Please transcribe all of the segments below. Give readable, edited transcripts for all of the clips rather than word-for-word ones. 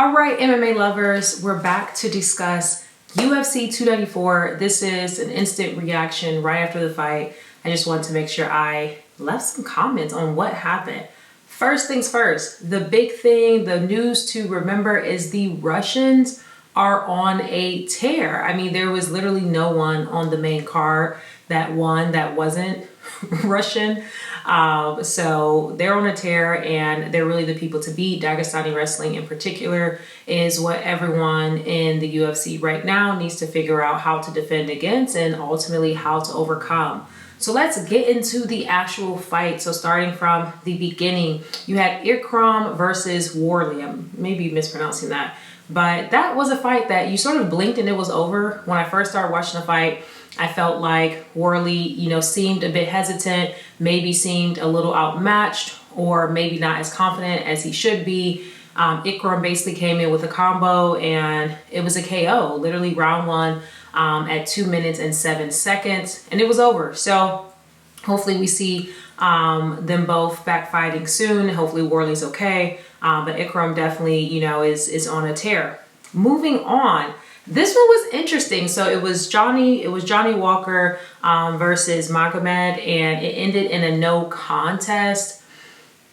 All right, MMA lovers, we're back to discuss UFC 294. This is an instant reaction right after the fight. I just wanted to make sure I left some comments on what happened. First things first, the big thing, the news to remember is the Russians are on a tear. I mean, there was literally no one on the main card that won that wasn't Russian. So they're on a tear and they're really the people to beat. Dagestani wrestling in particular is what everyone in the UFC right now needs to figure out how to defend against and ultimately how to overcome. So let's get into the actual fight. So starting from the beginning, you had Ikram versus Worley. I'm maybe mispronouncing that, but that was a fight that you sort of blinked and it was over. When I first started watching the fight, I felt like Worley, seemed a bit hesitant, maybe seemed a little outmatched, or maybe not as confident as he should be. Ikram basically came in with a combo and it was a KO, literally round one at 2 minutes and 7 seconds, and it was over. So hopefully we see them both back fighting soon. Hopefully Worley's okay, but Ikram definitely, is on a tear. Moving on. This one was interesting. So it was Johnny Walker versus Magomed, and it ended in a no contest.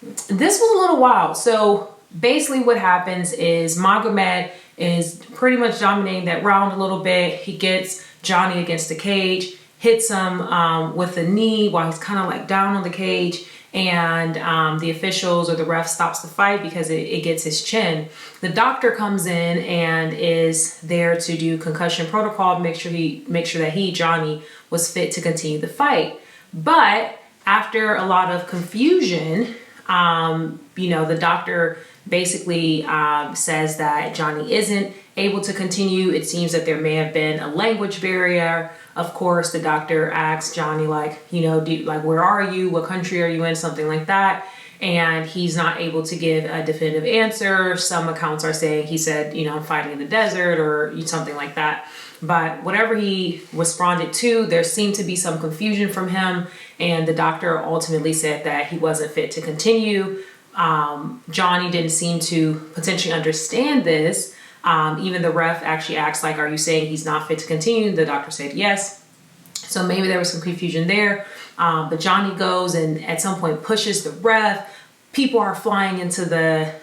This was a little wild. So basically what happens is Magomed is pretty much dominating that round a little bit. He gets Johnny against the cage, hits him with a knee while he's kind of like down on the cage, and the officials or the ref stops the fight because it gets his chin. The doctor comes in and is there to do concussion protocol, make sure that Johnny, was fit to continue the fight. But after a lot of confusion, the doctor basically says that Johnny isn't able to continue. It seems that there may have been a language barrier. Of course, the doctor asks Johnny, where are you? What country are you in? Something like that. And he's not able to give a definitive answer. Some accounts are saying he said, I'm fighting in the desert or something like that. But whatever he responded to, there seemed to be some confusion from him. And the doctor ultimately said that he wasn't fit to continue. Johnny didn't seem to potentially understand this. Even the ref actually asked, are you saying he's not fit to continue? The doctor said yes. So maybe there was some confusion there. But Johnny goes and at some point pushes the ref. People are flying into the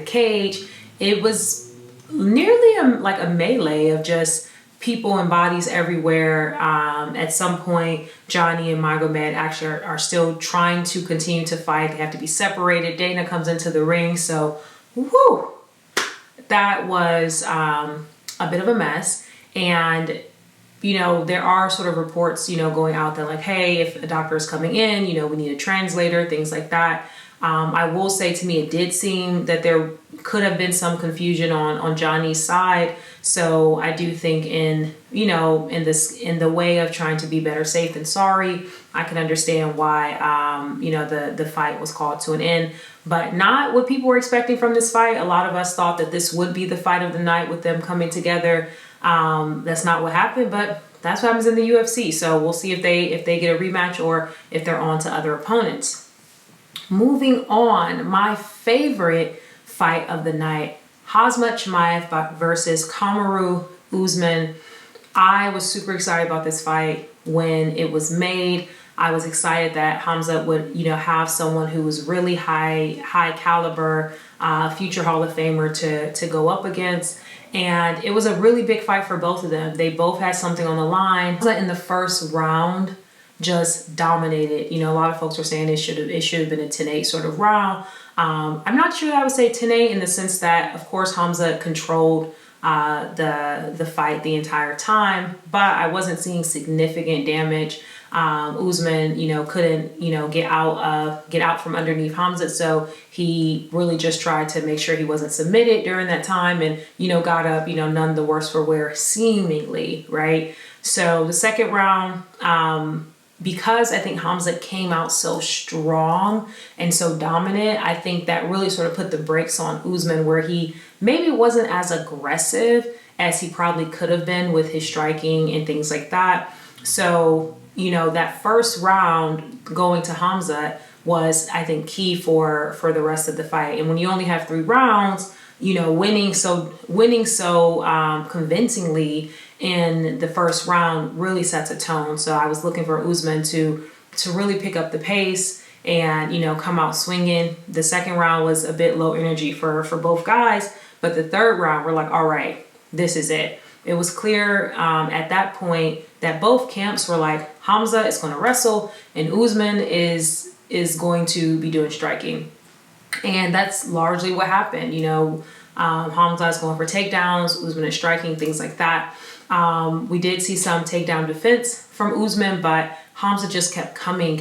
cage. It was nearly a melee of just people and bodies everywhere. At some point, Johnny and Magomed actually are still trying to continue to fight. They have to be separated. Dana comes into the ring. So, whoo! That was a bit of a mess. And, there are sort of reports, going out that hey, if a doctor is coming in, we need a translator, things like that. I will say, to me, it did seem that there could have been some confusion on Johnny's side. So I do think in the way of trying to be better safe than sorry, I can understand why, the fight was called to an end, but not what people were expecting from this fight. A lot of us thought that this would be the fight of the night with them coming together. That's not what happened, but that's what happens in the UFC. So we'll see if they get a rematch or if they're on to other opponents. Moving on, my favorite fight of the night, Khamzat Chimaev versus Kamaru Usman. I was super excited about this fight when it was made. I was excited that Khamzat would, have someone who was really high caliber, future Hall of Famer to go up against. And it was a really big fight for both of them. They both had something on the line. In the first round, just dominated. A lot of folks were saying it should have been a 10-8 sort of round. I'm not sure I would say 10-8 in the sense that, of course, Khamzat controlled the fight the entire time, but I wasn't seeing significant damage. Usman, couldn't, get out from underneath Khamzat, so he really just tried to make sure he wasn't submitted during that time, and got up, none the worse for wear, seemingly, right? So the second round, because I think Khamzat came out so strong and so dominant, I think that really sort of put the brakes on Usman, where he maybe wasn't as aggressive as he probably could have been with his striking and things like that. So that first round going to Hamza was, I think, key for the rest of the fight. And when you only have 3 rounds, winning so convincingly in the first round really sets a tone. So I was looking for Usman to really pick up the pace and come out swinging. The second round was a bit low energy for both guys, but the third round we're like, all right, this is it. It was clear at that point that both camps were like, Hamza is going to wrestle and Usman is going to be doing striking. And that's largely what happened. Hamza is going for takedowns, Usman is striking, things like that. We did see some takedown defense from Usman, but Hamza just kept coming.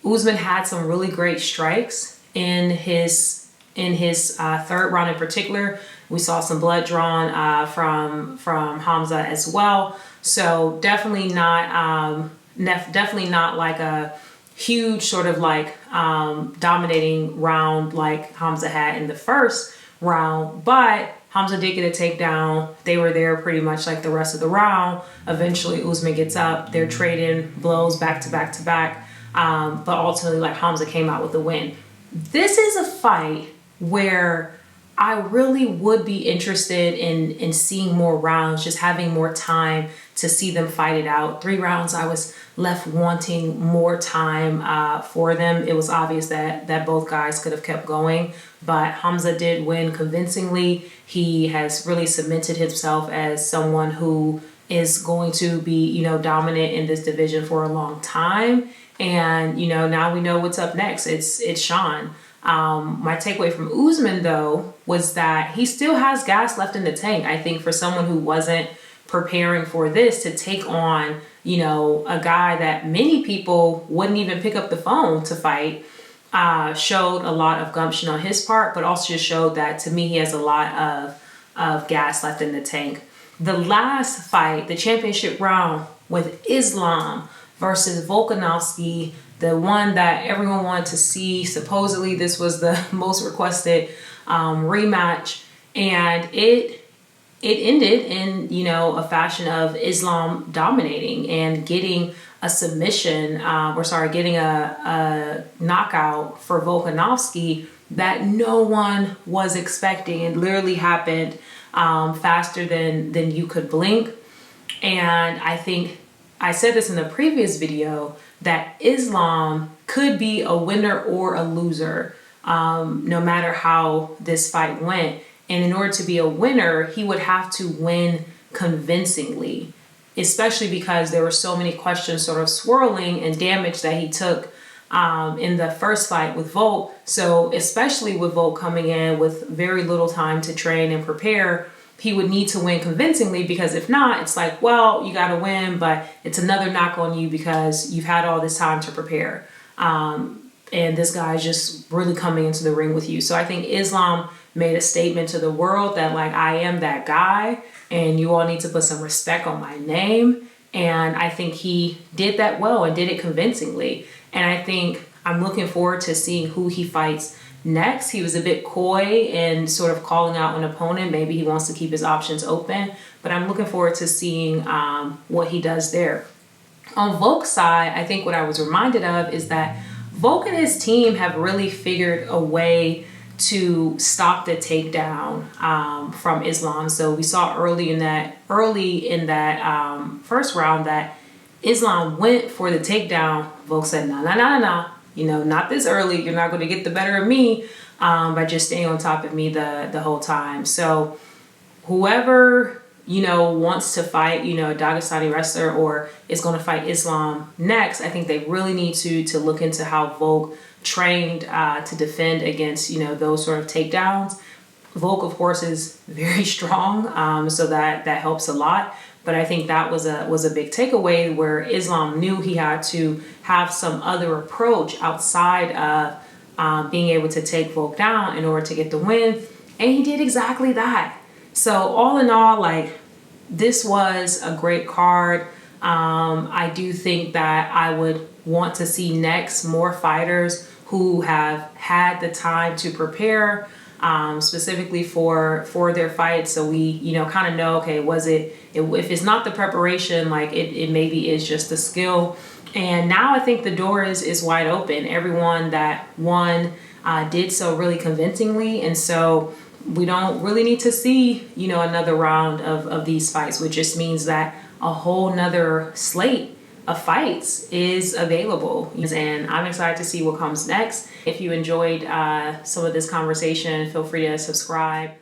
Usman had some really great strikes in his third round in particular. We saw some blood drawn from Hamza as well. So definitely not like a huge sort of like dominating round like Hamza had in the first round, but Hamza did get a takedown. They were there pretty much like the rest of the round. Eventually Usman gets up. They're trading blows back to back to back. But ultimately, like, Hamza came out with the win. This is a fight where I really would be interested in seeing more rounds, just having more time to see them fight it out. 3 rounds, I was left wanting more time for them. It was obvious that both guys could have kept going, but Hamza did win convincingly. He has really cemented himself as someone who is going to be, dominant in this division for a long time. And, now we know what's up next. It's Sean. My takeaway from Usman, though, was that he still has gas left in the tank. I think for someone who wasn't preparing for this, to take on, a guy that many people wouldn't even pick up the phone to fight, showed a lot of gumption on his part, but also just showed that, to me, he has a lot of gas left in the tank. The last fight, the championship round with Islam versus Volkanovski, the one that everyone wanted to see. Supposedly this was the most requested rematch, and it ended in a fashion of Islam dominating and getting a submission, getting a knockout for Volkanovski that no one was expecting. It literally happened faster than you could blink. And I think I said this in the previous video, that Islam could be a winner or a loser, no matter how this fight went. And in order to be a winner, he would have to win convincingly, especially because there were so many questions sort of swirling and damage that he took in the first fight with Volk. So especially with Volk coming in with very little time to train and prepare, he would need to win convincingly, because if not, it's like, well, you got to win, but it's another knock on you because you've had all this time to prepare. And this guy's just really coming into the ring with you. So I think Islam made a statement to the world that, like, I am that guy and you all need to put some respect on my name. And I think he did that well and did it convincingly. And I think I'm looking forward to seeing who he fights next. He was a bit coy and sort of calling out an opponent. Maybe he wants to keep his options open, but I'm looking forward to seeing what he does there. On Volk's side, I think what I was reminded of is that Volk and his team have really figured a way to stop the takedown from Islam. So we saw early in that first round that Islam went for the takedown. Volk said, no. Not this early. You're not going to get the better of me by just staying on top of me the whole time. So whoever, wants to fight, a Dagestani wrestler or is going to fight Islam next, I think they really need to look into how Volk trained to defend against, those sort of takedowns. Volk, of course, is very strong, so that helps a lot. But I think that was a big takeaway, where Islam knew he had to have some other approach outside of being able to take Volk down in order to get the win. And he did exactly that. So all in all, like, this was a great card. I do think that I would want to see next more fighters who have had the time to prepare, specifically for their fights. So we, you know, kind of know, okay, if it's not the preparation, like it maybe is just the skill. And now I think the door is wide open. Everyone that won did so really convincingly. And so we don't really need to see, you know, another round of these fights, which just means that a whole nother slate of fights is available. And I'm excited to see what comes next. If you enjoyed some of this conversation, feel free to subscribe.